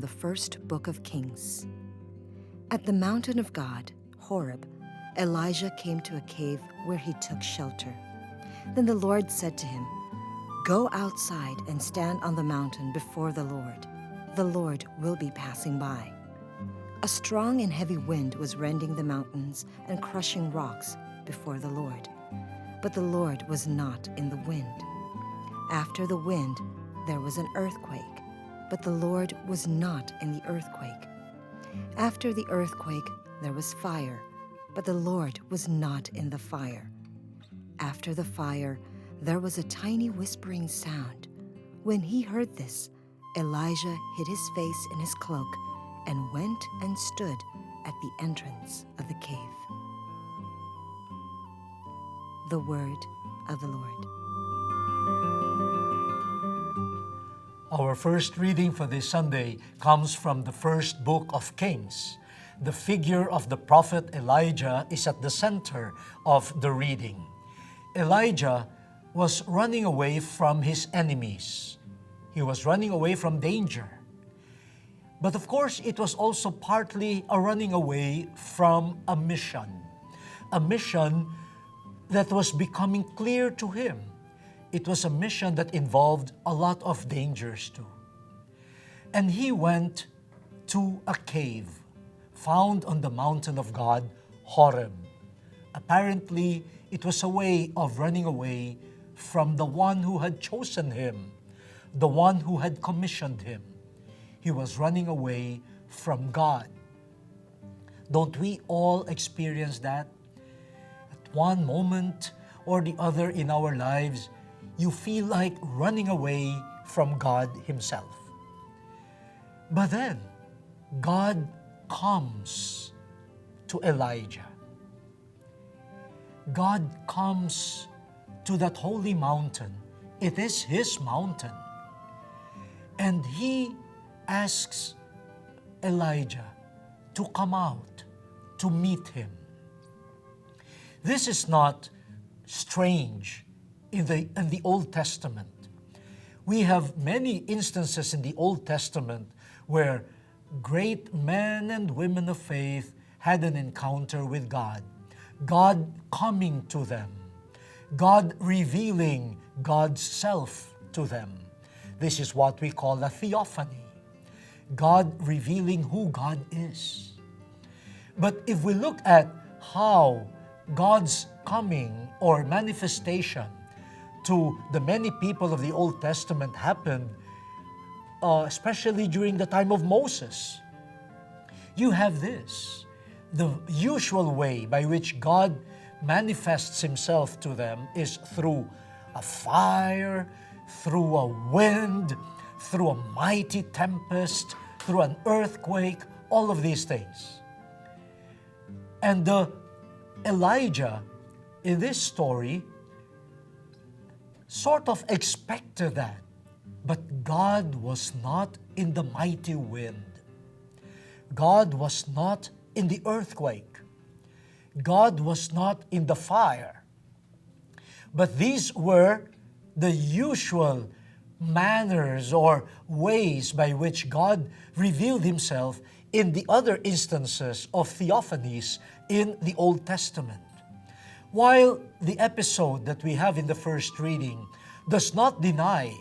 first book of Kings. At the mountain of God, Horeb, Elijah came to a cave where he took shelter. Then the Lord said to him, "Go outside and stand on the mountain before the Lord. The Lord will be passing by." A strong and heavy wind was rending the mountains and crushing rocks before the Lord. But the Lord was not in the wind. After the wind, there was an earthquake, but the Lord was not in the earthquake. After the earthquake, there was fire, but the Lord was not in the fire. After the fire, there was a tiny whispering sound. When he heard this, Elijah hid his face in his cloak and went and stood at the entrance of the cave. The word of the Lord. Our first reading for this Sunday comes from the first book of Kings. The figure of the prophet Elijah is at the center of the reading. Elijah was running away from his enemies. He was running away from danger. But of course, it was also partly a running away from a mission that was becoming clear to him. It was a mission that involved a lot of dangers too. And he went to a cave found on the mountain of God, Horeb. Apparently, it was a way of running away from the one who had chosen him, the one who had commissioned him. He was running away from God. Don't we all experience that? At one moment or the other in our lives, you feel like running away from God Himself. But then, God comes to Elijah. God comes to that holy mountain. It is His mountain. And He asks Elijah to come out to meet Him. This is not strange in the Old Testament. We have many instances in the Old Testament where great men and women of faith had an encounter with God. God coming to them. God revealing God's self to them. This is what we call a theophany. God revealing who God is. But if we look at how God's coming or manifestation to the many people of the Old Testament happened, especially during the time of Moses, you have this. The usual way by which God manifests Himself to them is through a fire, through a wind, through a mighty tempest, through an earthquake, all of these things. And Elijah, in this story, sort of expected that. But God was not in the mighty wind. God was not in the earthquake. God was not in the fire. But these were the usual manners or ways by which God revealed Himself in the other instances of theophanies in the Old Testament. While the episode that we have in the first reading does not deny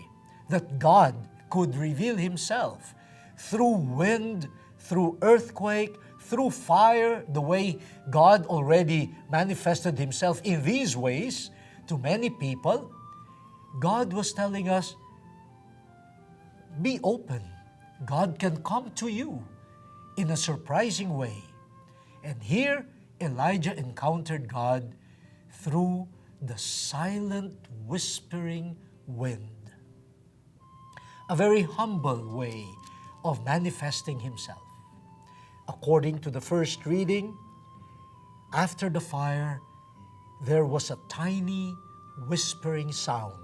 that God could reveal Himself through wind, through earthquake, through fire, the way God already manifested Himself in these ways to many people, God was telling us, be open. God can come to you in a surprising way. And here, Elijah encountered God through the silent whispering wind. A very humble way of manifesting Himself. According to the first reading, after the fire, there was a tiny whispering sound.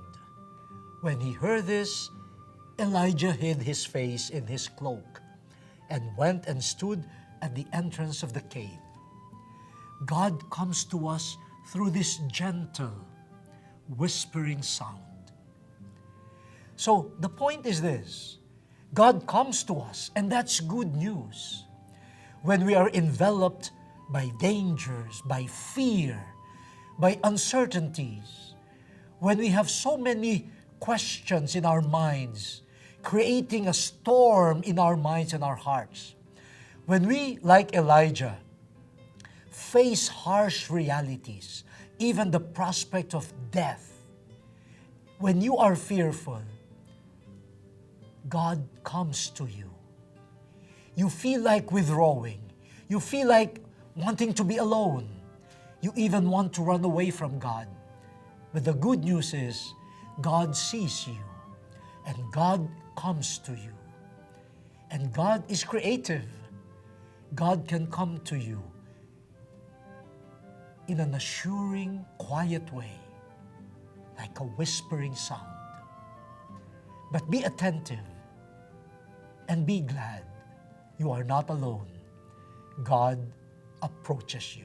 When he heard this, Elijah hid his face in his cloak and went and stood at the entrance of the cave. God comes to us through this gentle, whispering sound. So the point is this: God comes to us, and that's good news. When we are enveloped by dangers, by fear, by uncertainties, when we have so many questions in our minds, creating a storm in our minds and our hearts, when we, like Elijah, face harsh realities, even the prospect of death, when you are fearful, God comes to you. You feel like withdrawing. You feel like wanting to be alone. You even want to run away from God. But the good news is, God sees you, and God comes to you. And God is creative. God can come to you in an assuring, quiet way, like a whispering sound. But be attentive and be glad you are not alone. God approaches you.